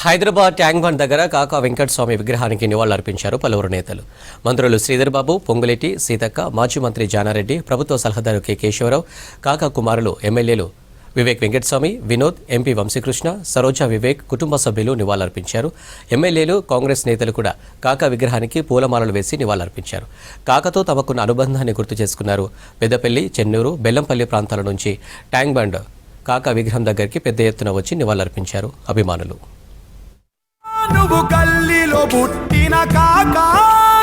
Hyderabad tank bund దగ్గర కాకా వెంకటస్వామి విగ్రహానికి నివాళులర్పించారు పలువురు నేతలు. మంత్రులు శ్రీధర్బాబు, పొంగులేటి, సీతక్క, మాజీ మంత్రి జానారెడ్డి, ప్రభుత్వ సలహాదారు కె కేశవరావు, కాకా కుమారులు ఎమ్మెల్యేలు వివేక్ వెంకటస్వామి, వినోద్, ఎంపీ వంశీకృష్ణ, సరోజా వివేక్ కుటుంబ సభ్యులు నివాళులర్పించారు. ఎమ్మెల్యేలు, కాంగ్రెస్ నేతలు కూడా కాకా విగ్రహానికి పూలమాలలు వేసి నివాళులర్పించారు. కాకతో తమకున్న అనుబంధాన్ని గుర్తు చేసుకున్నారు. పెద్దపల్లి, చెన్నూరు, బెల్లంపల్లి ప్రాంతాల నుంచి ట్యాంక్ బండ్ కాకా విగ్రహం దగ్గరికి పెద్ద ఎత్తున వచ్చి నివాళులర్పించారు అభిమానులు. నువ్వు గల్లీలో పుట్టిన కాకా,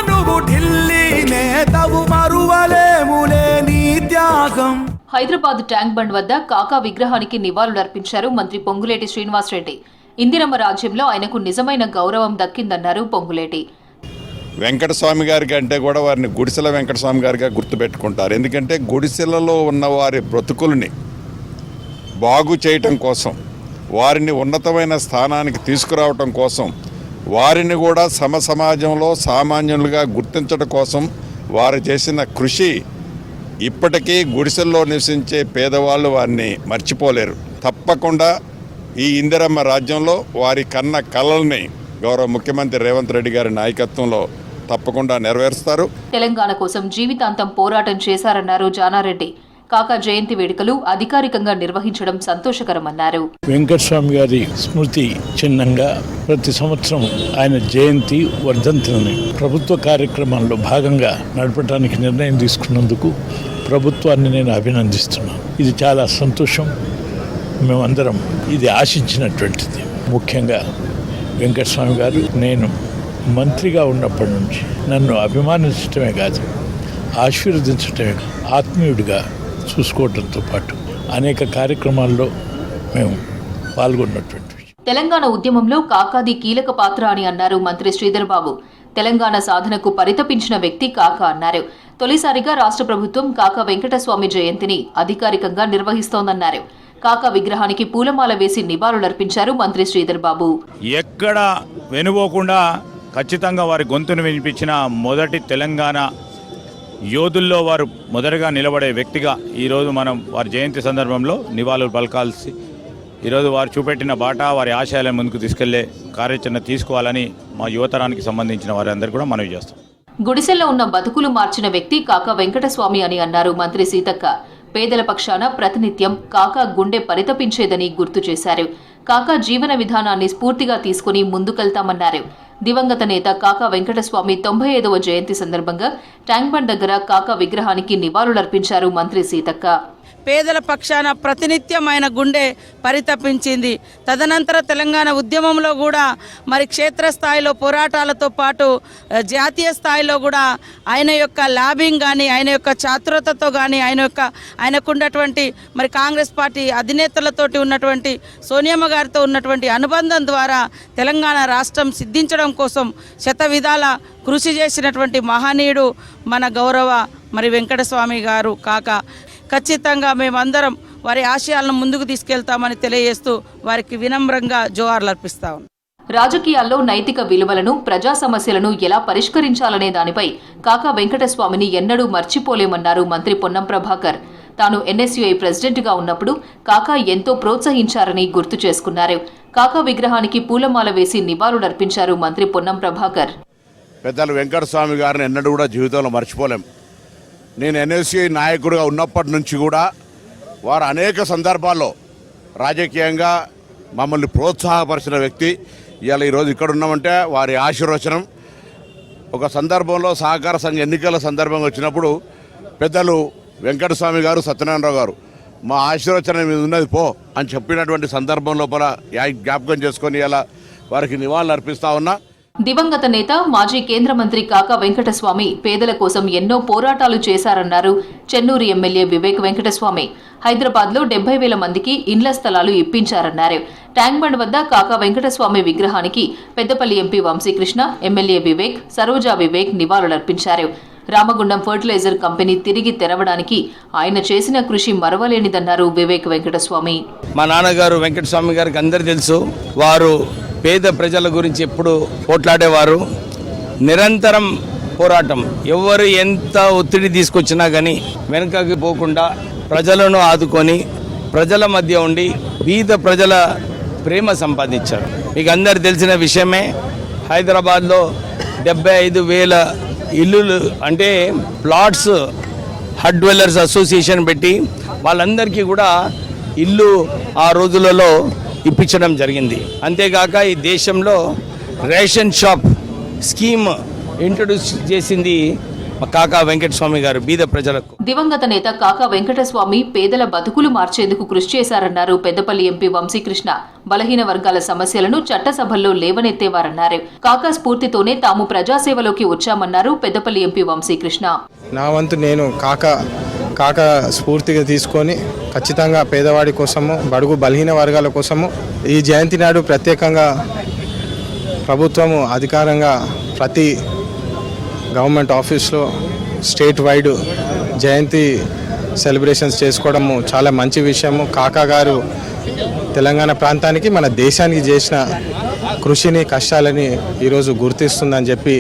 నువ్వు ఢిల్లీ నేతవు, మరువలేములే నీ త్యాగం. హైదరాబాద్ ట్యాంక్ బండ్ వద్ద కాకా విగ్రహానికి నివాళులర్పించారు మంత్రి పొంగులేటి శ్రీనివాసరెడ్డి. ఇందిరమ్మ రాజ్యంలో ఆయనకు నిజమైన గౌరవం దక్కిందన్నారు పొంగులేటి. వెంకటస్వామి గారికి అంటే కూడా వారిని గుడిసెల వెంకటస్వామి గారిగా గుర్తుపెట్టుకుంటారు. ఎందుకంటే గుడిసెలలో ఉన్న వారి బ్రతుకుల్ని బాగు చేయటం కోసం, వారిని ఉన్నతమైన స్థానానికి తీసుకురావటం కోసం, వారిని కూడా సమాజంలో సామాన్యులుగా గుర్తించడం కోసం వారు చేసిన కృషి ఇప్పటికీ గుడిసెల్లో నివసించే పేదవాళ్ళు వారిని మర్చిపోలేరు. తప్పకుండా ఈ ఇందిరమ్మ రాజ్యంలో వారి కన్న కలల్ని గౌరవ ముఖ్యమంత్రి రేవంత్ రెడ్డి గారి నాయకత్వంలో తప్పకుండా నెరవేరుస్తారు. తెలంగాణ కోసం జీవితాంతం పోరాటం చేశారన్నారు జానారెడ్డి. కాకా జయంతి వేడుకలు అధికారికంగా నిర్వహించడం సంతోషకరమన్నారు. వెంకటస్వామి గారి స్మృతి చిహ్నంగా ప్రతి సంవత్సరం ఆయన జయంతి వర్ధంతులను ప్రభుత్వ కార్యక్రమాల్లో భాగంగా నడపడానికి నిర్ణయం తీసుకున్నందుకు ప్రభుత్వాన్ని నేను అభినందిస్తున్నాను. ఇది చాలా సంతోషం. మేమందరం ఇది ఆశించినటువంటిది. ముఖ్యంగా వెంకటస్వామి గారు నేను మంత్రిగా ఉన్నప్పటి నుంచి నన్ను అభిమానించడమే కాదు, ఆశీర్వదించడమే ఆత్మీయుడిగా చూసుకోవడంతో పాటు అనేక కార్యక్రమాల్లో మేము పాల్గొన్నటువంటి. తెలంగాణ ఉద్యమంలో కాకాది కీలక పాత్ర అని అన్నారు మంత్రి శ్రీధర్బాబు. తెలంగాణ సాధనకు పరితపించిన వ్యక్తి కాకా అన్నారు. తొలిసారిగా రాష్ట్ర ప్రభుత్వం కాకా వెంకటస్వామి జయంతిని అధికారికంగా నిర్వహిస్తోందన్నారు. కాకా విగ్రహానికి పూలమాల వేసి నివాళులర్పించారు మంత్రి శ్రీధర్బాబు. ఎక్కడ వెనుపోకుండా ఖచ్చితంగా వారి గొంతును వినిపించిన మొదటి తెలంగాణ యోధుల్లో వారు మొదటగా నిలబడే వ్యక్తిగా ఈరోజు మనం వారి జయంతి సందర్భంలో నివాళులు పలకాల్సి, ఈరోజు వారు చూపెట్టిన బాట, వారి ఆశయాలను ముందుకు తీసుకెళ్లే కార్యాచరణ తీసుకోవాలని మా యువతరానికి సంబంధించిన వారందరూ కూడా మనవి చేస్తాం. గుడిసెల్లో ఉన్న బతుకులు మార్చిన వ్యక్తి కాకా వెంకటస్వామి అని అన్నారు మంత్రి సీతక్క. పేదల పక్షాన ప్రతినిత్యం కాకా గుండె పరితపించేదని గుర్తు చేశారు. కాకా జీవన విధానాన్ని స్ఫూర్తిగా తీసుకుని ముందుకెళ్తామన్నారు. దివంగత నేత కాకా వెంకటస్వామి 95వ జయంతి సందర్భంగా ట్యాంక్ బండ్ దగ్గర కాకా విగ్రహానికి నివాళులర్పించారు మంత్రి సీతక్క. పేదల పక్షాన ప్రతినిత్యం ఆయన గుండె పరితపించింది. తదనంతర తెలంగాణ ఉద్యమంలో కూడా మరి క్షేత్రస్థాయిలో పోరాటాలతో పాటు జాతీయ స్థాయిలో కూడా ఆయన యొక్క లాబింగ్ కానీ, ఆయన యొక్క చాతురతతో కానీ, ఆయనకున్నటువంటి మరి కాంగ్రెస్ పార్టీ అధినేతలతోటి ఉన్నటువంటి సోనియమ్మ గారితో ఉన్నటువంటి అనుబంధం ద్వారా తెలంగాణ రాష్ట్రం సిద్ధించడం కోసం శతవిధాల కృషి చేసినటువంటి మహనీయుడు మన గౌరవ మరి వెంకటస్వామి గారు కాకా. ఖచ్చితంగా మేమందరం వారి ఆశయాలను ముందుకు తీసుకెళ్తామని తెలియజేస్తూ వారికి వినమ్రంగా జోహార్లు అర్పిస్తాం. రాజకీయాల్లో నైతిక విలువలను, ప్రజా సమస్యలను ఎలా పరిష్కరించాలనే దానిపై కాకా వెంకటస్వామిని ఎన్నడూ మర్చిపోలేమన్నారు మంత్రి పొన్నం ప్రభాకర్. తాను ఎన్ఎస్యుఐ ప్రెసిడెంట్గా ఉన్నప్పుడు కాకా ఎంతో ప్రోత్సహించారని గుర్తు చేసుకున్నారు. కాకా విగ్రహానికి పూలమాల వేసి నివాళులర్పించారు మంత్రి పొన్నం ప్రభాకర్. పెద్దలు వెంకటస్వామి గారిని ఎన్నడూ కూడా జీవితంలో మర్చిపోలేం. నేను ఎన్ఎస్యుఐ నాయకుడిగా ఉన్నప్పటి నుంచి కూడా వారు అనేక సందర్భాల్లో రాజకీయంగా మమ్మల్ని ప్రోత్సాహపరిచిన వ్యక్తి. ఇవాళ ఈరోజు ఇక్కడ ఉన్నామంటే వారి ఆశీర్వచనం. ఒక సందర్భంలో సహకార సంఘ ఎన్నికల సందర్భంగా వచ్చినప్పుడు పెద్దలు వెంకటస్వామి గారు, సత్యనారాయణరావు గారు మా ఆశీర్వచనం మీద ఉన్నది పో అని చెప్పినటువంటి సందర్భం లోపల జ్ఞాపకం చేసుకొని ఇలా వారికి నివాళులు అర్పిస్తా ఉన్నా. దివంగత నేత, మాజీ కేంద్ర మంత్రి కాకా వెంకటస్వామి పేదల కోసం ఎన్నో పోరాటాలు చేశారన్నారు చెన్నూరు ఎమ్మెల్యే వివేక్ వెంకటస్వామి. హైదరాబాద్లో 70,000 మందికి ఇండ్ల స్థలాలు ఇప్పించారన్నారు. ట్యాంక్ బండ్ వద్ద కాకా వెంకటస్వామి విగ్రహానికి పెద్దపల్లి ఎంపీ వంశీకృష్ణ, ఎమ్మెల్యే వివేక్, సరోజా వివేక్ నివాళులర్పించారు. రామగుండం ఫర్టిలైజర్ కంపెనీ తిరిగి తెరవడానికి ఆయన చేసిన కృషి మరవలేనిదన్నారు వివేక్ వెంకటస్వామి. మా నాన్నగారు వెంకటస్వామి గారికి అందరూ తెలుసు. వారు పేద ప్రజల గురించి ఎప్పుడు పోట్లాడేవారు. నిరంతరం పోరాటం, ఎవరు ఎంత ఒత్తిడి తీసుకొచ్చినా కానీ వెనకకి పోకుండా ప్రజలను ఆదుకొని ప్రజల మధ్య ఉండి బీద ప్రజల ప్రేమ సంపాదించారు. మీకు అందరు తెలిసిన విషయమే, హైదరాబాద్లో 75,000 ఇల్లులు అంటే ప్లాట్స్ హడ్ డ్వెల్లర్స్ అసోసియేషన్ పెట్టి వాళ్ళందరికీ కూడా ఇల్లు ఆ రోజులలో ఇప్పించడం జరిగింది. అంతేకాక ఈ దేశంలో రేషన్ షాప్ స్కీమ్ ఇంట్రడ్యూస్ చేసింది కాకా వెంకటస్వామి గారు బీద ప్రజలకు. దివంగత నేత కాకా వెంకటస్వామి పేదల బతుకులు మార్చేందుకు కృషి చేశారన్నారు పెద్దపల్లి ఎంపీ వంశీకృష్ణ. బలహీన వర్గాల సమస్యలను చట్టసభల్లో లేవనెత్తేవారన్నారు. కాకా స్ఫూర్తితోనే తాము ప్రజాసేవలోకి వచ్చామన్నారు పెద్దపల్లి ఎంపీ వంశీకృష్ణ. నా వంతు నేను కాకా స్ఫూర్తిగా తీసుకొని ఖచ్చితంగా పేదవాడి కోసము, బడుగు బలహీన వర్గాల కోసము ఈ జయంతి నాడు ప్రత్యేకంగా ప్రభుత్వము అధికారంగా ప్రతి గవర్నమెంట్ ఆఫీస్లో స్టేట్ వైడ్ జయంతి సెలబ్రేషన్స్ చేసుకోవడము చాలా మంచి విషయము. కాకా గారు తెలంగాణ ప్రాంతానికి, మన దేశానికి చేసిన కృషిని, కష్టాలని ఈరోజు గుర్తిస్తుందని చెప్పి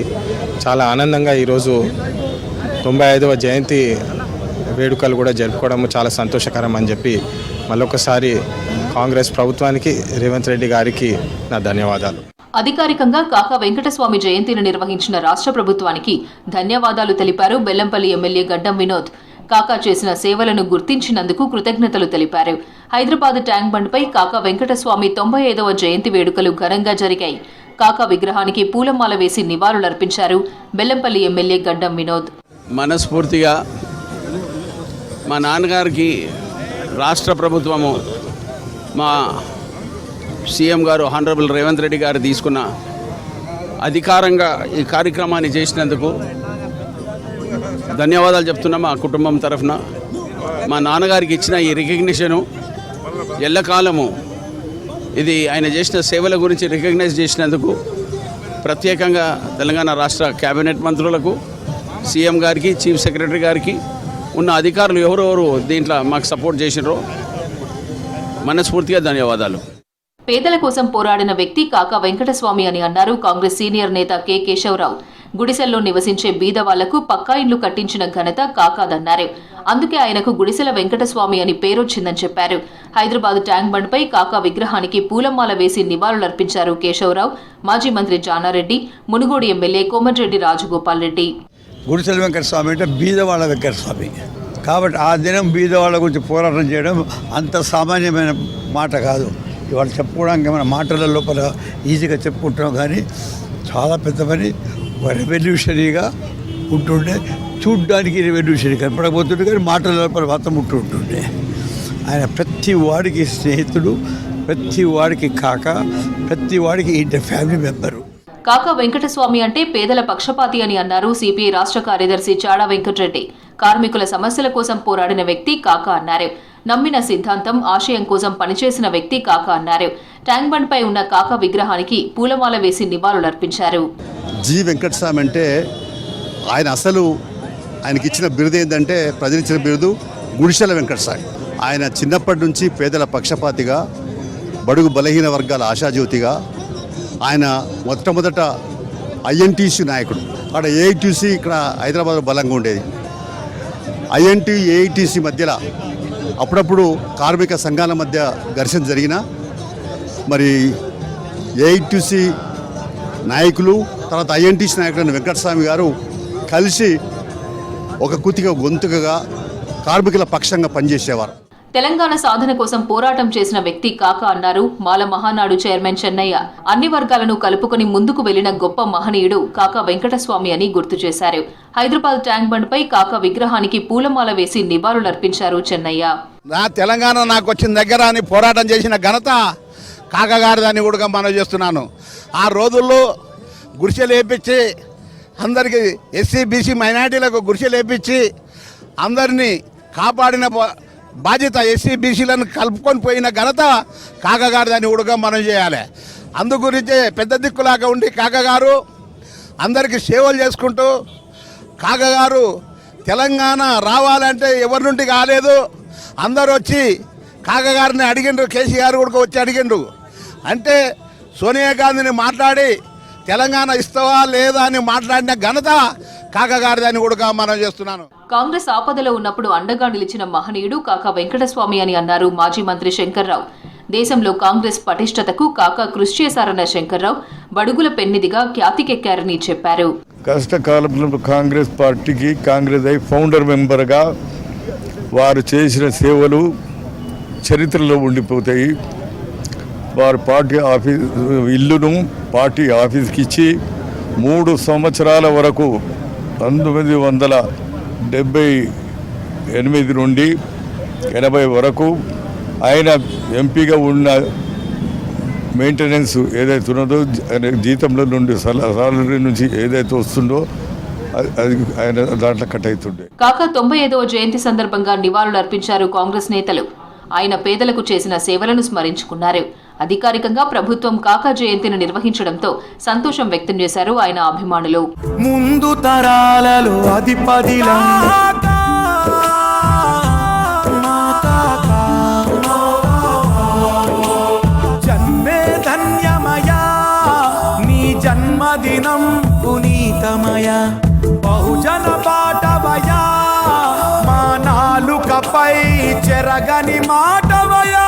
చాలా ఆనందంగా ఈరోజు 95వ జయంతి వేడుకలు కూడా జరుపుకోవడము చాలా సంతోషకరం అని చెప్పి మళ్ళొకసారి కాంగ్రెస్ ప్రభుత్వానికి, రేవంత్ రెడ్డి గారికి నా ధన్యవాదాలు. అధికారికంగా కాకా వెంకటస్వామి జయంతిని నిర్వహించిన రాష్ట్ర ప్రభుత్వానికి ధన్యవాదాలు తెలిపారు బెల్లంపల్లి ఎమ్మెల్యే గడ్డం వినోద్. కాకా చేసిన సేవలను గుర్తించినందుకు కృతజ్ఞతలు తెలిపారు. హైదరాబాద్ ట్యాంక్ బండ్పై కాకా వెంకటస్వామి 95వ జయంతి వేడుకలు ఘనంగా జరిగాయి. కాకా విగ్రహానికి పూలమాల వేసి నివాళులర్పించారు బెల్లంపల్లి ఎమ్మెల్యే గడ్డం వినోద్. మనస్ఫూర్తిగా మా నాన్నగారికి రాష్ట్ర ప్రభుత్వము, మా సీఎం గారు హానరబుల్ రేవంత్ రెడ్డి గారు తీసుకున్న అధికారంగా ఈ కార్యక్రమాన్ని చేసినందుకు ధన్యవాదాలు చెప్తున్నా. మా కుటుంబం తరఫున మా నాన్నగారికి ఇచ్చిన ఈ రికగ్నిషను ఎల్లకాలము ఇది ఆయన చేసిన సేవల గురించి రికగ్నైజ్ చేసినందుకు ప్రత్యేకంగా తెలంగాణ రాష్ట్ర కేబినెట్ మంత్రులకు, సీఎం గారికి, చీఫ్ సెక్రటరీ గారికి, ఉన్న అధికారులు ఎవరెవరు దీంట్లో మాకు సపోర్ట్ చేసినారో మనస్ఫూర్తిగా ధన్యవాదాలు. పేదల కోసం పోరాడిన వ్యక్తి కాకా వెంకటస్వామి అని అన్నారు కాంగ్రెస్ సీనియర్ నేత కె కేశవరావు. గుడిసెల్లో నివసించే బీద వాళ్లకు పక్కా ఇళ్లు కట్టించిన ఘనత కాకాదన్నారు. అందుకే ఆయనకు గుడిసెల వెంకటస్వామి అని పేరొచ్చిందని చెప్పారు. హైదరాబాద్ ట్యాంక్ బండ్పై కాకా విగ్రహానికి పూలమాల వేసి నివాళులర్పించారు కేశవరావు, మాజీ మంత్రి జానారెడ్డి, మునుగోడు ఎమ్మెల్యే కోమటిరెడ్డి రాజగోపాల్ రెడ్డి. గుడిసెల వెంకటస్వామి అంటే బీదవాళ్ళ వెంకటస్వామి కాబట్టి ఆ దినం బీదవాళ్ళ గురించి పోరాటం చేయడం అంత సామాన్యమైన మాట కాదు. ఇవాళ చెప్పుకోవడానికి మన మాటల లోపల ఈజీగా చెప్పుకుంటున్నాం, కానీ చాలా పెద్ద పని. ఒక రెవల్యూషనరీగా ఉంటుండే, చూడ్డానికి రెవల్యూషనరీ కనపడకపోతుండే, కానీ మాటల లోపల మాత్రం ఉంటుండే. ఆయన ప్రతి వాడికి స్నేహితుడు, ప్రతి వాడికి కాక, ప్రతి వాడికి ఇంటి ఫ్యామిలీ మెంబరు. కాకా వెంకటస్వామి అంటే పేదల పక్షపాతి అని అన్నారు సిపిఐ రాష్ట్ర కార్యదర్శి చాడా వెంకటరెడ్డి. కార్మికుల సమస్యల కోసం పోరాడిన వ్యక్తి కాకా అన్నారు. నమ్మిన సిద్ధాంతం, ఆశయం కోసం పనిచేసిన వ్యక్తి కాకా అన్నారు. ట్యాంక్ బండ్ పై ఉన్న కాకా విగ్రహానికి పూలమాల వేసి నివాళులర్పించారు. జి వెంకటస్వామి అంటే ఆయనకిచ్చిన బిరుదు ఏంటంటే, ప్రజలిచ్చిన బిరుదు గుడిసెల వెంకటస్వామి. ఆయన చిన్నప్పటి నుంచి పేదల పక్షపాతిగా, బడుగు బలహీన వర్గాల ఆశాజ్యోతిగా, ఆయన మొట్టమొదట ఐఎన్టీసీ నాయకుడు. అక్కడ ఏఐటీసీ ఇక్కడ హైదరాబాద్లో బలంగా ఉండేది. ఐఎన్టీ ఏఐటీసీ మధ్యలో అప్పుడప్పుడు కార్మిక సంఘాల మధ్య ఘర్షణ జరిగిన మరి ఏఐటీసీ నాయకులు, తర్వాత ఐఎన్టీసీ నాయకులైన వెంకటస్వామి గారు కలిసి ఒక కుతిగా గొంతుకగా కార్మికుల పక్షంగా పనిచేసేవారు. తెలంగాణ సాధన కోసం పోరాటం చేసిన వ్యక్తి కాకా అన్నారు మాల మహానాడు చైర్మన్ చెన్నయ్య. అన్ని వర్గాలను కలుపుకొని ముందుకు వెళ్లిన గొప్ప మహనీయుడు కాకా వెంకటస్వామి అని గుర్తు చేశారు. హైదరాబాద్ ట్యాంక్ బండ్ పై కాకా విగ్రహానికి పూలమాల వేసి నివాళులర్పించారు చెన్నయ్య. నా తెలంగాణ నాకు వచ్చిన దగ్గర అని పోరాటం చేసిన ఘనత కాకా గారిదని కూడా మనం చేస్తున్నాను. ఆ రోజుల్లో గుడిసెలు వేపించి అందరికీ ఎస్సీ బీసీ మైనారిటీలకు గుడిసెలు వేపించి అందరినీ కాపాడిన బాధ్యత ఎస్సీ బీసీలను కలుపుకొని పోయిన ఘనత కాకా గారిదని కూడా మనం చేయాలి. అందు గురించే పెద్ద దిక్కులాగా ఉండి కాకా గారు అందరికీ సేవలు చేసుకుంటూ, కాకా గారు తెలంగాణ రావాలంటే ఎవరి నుండి కాలేదు, అందరూ వచ్చి కాకా గారిని అడిగిండ్రు. కేసీఆర్ కూడా వచ్చి అడిగిండ్రు. అంటే సోనియా గాంధీని మాట్లాడి తెలంగాణ ఇస్తావా లేదా అని మాట్లాడిన ఘనత కాకా గారిదని కూడా మనం చేస్తున్నాను. కాంగ్రెస్ ఆపదలో ఉన్నప్పుడు అండగా నిలిచిన మహనీయుడు కాకా వెంకటస్వామి అని అన్నారు మాజీ మంత్రి శంకర్రావు. దేశంలో కాంగ్రెస్ పటిష్టతకు కాకా కృషి చేశారన్న శంకర్రావు బడుగుల పెన్నిదిగా ఖ్యాతికెక్కారని చెప్పారు. కష్టకాలంలో కాంగ్రెస్ పార్టీకి కాంగ్రెస్ ఫౌండర్ మెంబర్గా వారు చేసిన సేవలు చరిత్రలో ఉండిపోతాయి. వారు పార్టీ ఆఫీస్ ఇల్లును పార్టీ ఆఫీస్కి ఇచ్చి 3 సంవత్సరాల వరకు 1978 నుండి 80 వరకు ఆయన ఎంపీగా ఉన్న మెయింటెనెన్స్ ఏదైతే ఉన్నదో జీతంలో నుండి సాలరీ నుంచి ఏదైతే వస్తుందో అది ఆయన దాంట్లో కట్ అవుతుండే. కాకా 95వ జయంతి సందర్భంగా నివాళులర్పించారు కాంగ్రెస్ నేతలు. ఆయన పేదలకు చేసిన సేవలను స్మరించుకున్నారు. అధికారికంగా ప్రభుత్వం కాకా జయంతిని నిర్వహించడంతో సంతోషం వ్యక్తం చేశారు ఆయన అభిమానులు. ముందు తరాలలో అధిపతిలా జన్మే ధన్యమయా, నీ జన్మదినం పునీతమయ, బహుజన పాటవయా, మా నాలుకపై చెరగని మాటవయా.